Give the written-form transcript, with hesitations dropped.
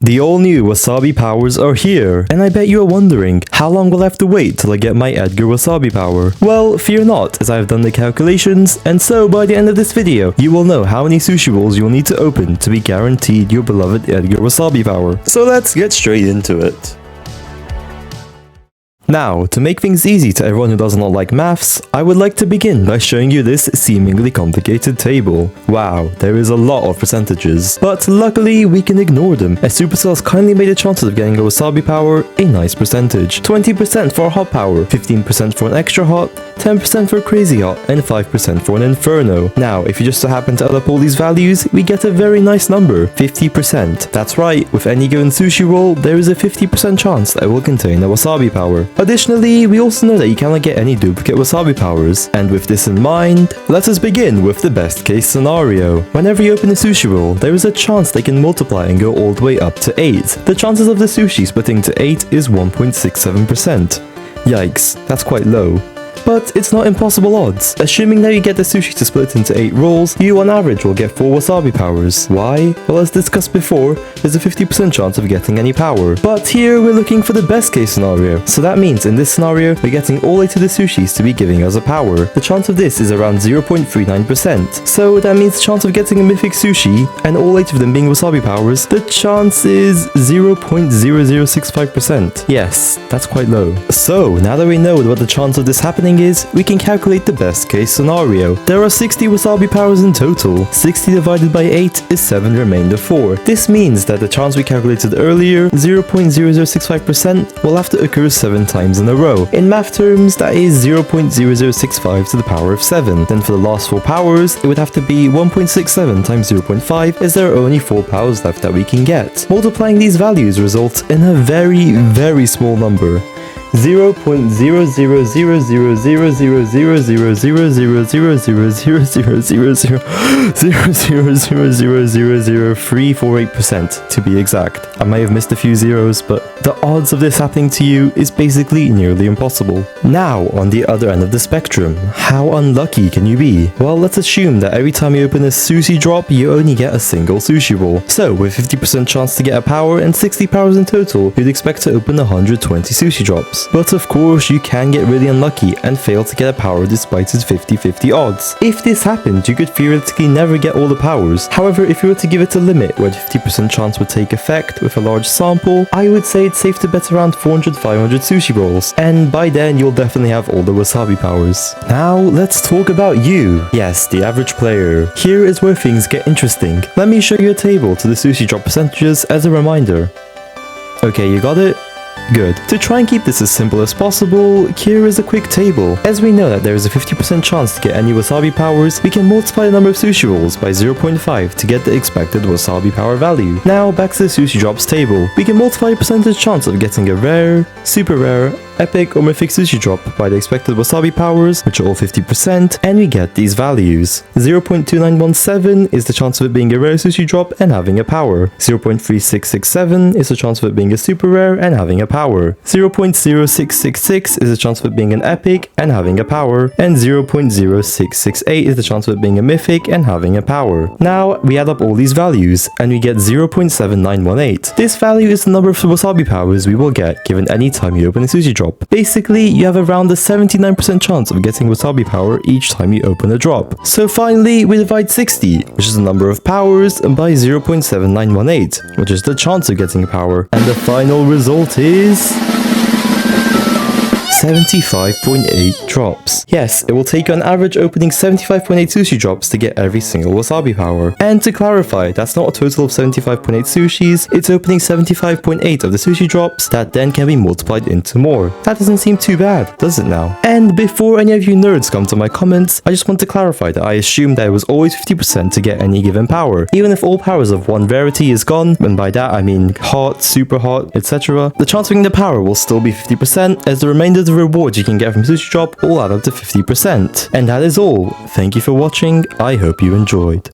The all-new Wasabi powers are here, and I bet you are wondering, how long will I have to wait till I get my Edgar Wasabi power? Well, fear not, as I have done the calculations, and so by the end of this video, you will know how many sushi rolls you will need to open to be guaranteed your beloved Edgar Wasabi power. So let's get straight into it. Now, to make things easy to everyone who does not like maths, I would like to begin by showing you this seemingly complicated table. Wow, there is a lot of percentages, but luckily we can ignore them, as Supercell has kindly made the chances of getting a Wasabi power a nice percentage. 20% for a hot power, 15% for an extra hot, 10% for crazy hot, and 5% for an inferno. Now, if you just so happen to add up all these values, we get a very nice number, 50%. That's right, with any given sushi roll, there is a 50% chance that it will contain a Wasabi power. Additionally, we also know that you cannot get any duplicate Wasabi powers, and with this in mind, let us begin with the best case scenario. Whenever you open a sushi roll, there is a chance they can multiply and go all the way up to 8. The chances of the sushi splitting to 8 is 1.67%. Yikes, that's quite low. But it's not impossible odds. Assuming that you get the sushi to split into 8 rolls, you on average will get 4 Wasabi powers. Why? Well, as discussed before, there's a 50% chance of getting any power. But here we're looking for the best case scenario. So that means in this scenario, we're getting all 8 of the sushis to be giving us a power. The chance of this is around 0.39%. So that means the chance of getting a mythic sushi and all 8 of them being Wasabi powers, the chance is 0.0065%. Yes, that's quite low. So now that we know what the chance of this happening is, we can calculate the best case scenario. There are 60 Wasabi powers in total. 60 divided by 8 is 7 remainder 4. This means that the chance we calculated earlier, 0.0065%, will have to occur 7 times in a row. In math terms, that is 0.0065 to the power of 7. Then for the last 4 powers, it would have to be 1.67 times 0.5, as there are only 4 powers left that we can get. Multiplying these values results in a very small number. 0.00000000000000000348% to be exact. I may have missed a few zeros, but the odds of this happening to you is basically nearly impossible. Now, on the other end of the spectrum, how unlucky can you be? Well, let's assume that every time you open a sushi drop, you only get a single sushi roll. So, with 50% chance to get a power and 60 powers in total, you'd expect to open 120 sushi drops. But of course, you can get really unlucky and fail to get a power despite its 50-50 odds. If this happened, you could theoretically never get all the powers. However, if you were to give it a limit where the 50% chance would take effect with a large sample, I would say it's safe to bet around 400-500 sushi rolls, and by then you'll definitely have all the Wasabi powers. Now, let's talk about you. Yes, the average player. Here is where things get interesting. Let me show you a table to the sushi drop percentages as a reminder. Okay, you got it? Good. To try and keep this as simple as possible, here is a quick table. As we know that there is a 50% chance to get any Wasabi powers, we can multiply the number of sushi rolls by 0.5 to get the expected Wasabi power value. Now back to the sushi drops table. We can multiply the percentage chance of getting a rare, super rare, epic or mythic sushi drop by the expected Wasabi powers, which are all 50%, and we get these values. 0.2917 is the chance of it being a rare sushi drop and having a power. 0.3667 is the chance of it being a super rare and having a power. 0.0666 is the chance of it being an epic and having a power. And 0.0668 is the chance of it being a mythic and having a power. Now, we add up all these values, and we get 0.7918. This value is the number of Wasabi powers we will get given any time you open a sushi drop. Basically, you have around a 79% chance of getting Wasabi power each time you open a drop. So finally, we divide 60, which is the number of powers, by 0.7918, which is the chance of getting a power. And the final result is 75.8 drops. Yes, it will take on average opening 75.8 sushi drops to get every single Wasabi power. And to clarify, that's not a total of 75.8 sushis, it's opening 75.8 of the sushi drops that then can be multiplied into more. That doesn't seem too bad, does it now? And before any of you nerds come to my comments, I just want to clarify that I assumed that it was always 50% to get any given power. Even if all powers of one rarity is gone, and by that I mean hot, super hot, etc., the chance of getting the power will still be 50%, as the remainder of the rewards you can get from sushi drop all add up to 50%. And that is all. Thank you for watching, I hope you enjoyed.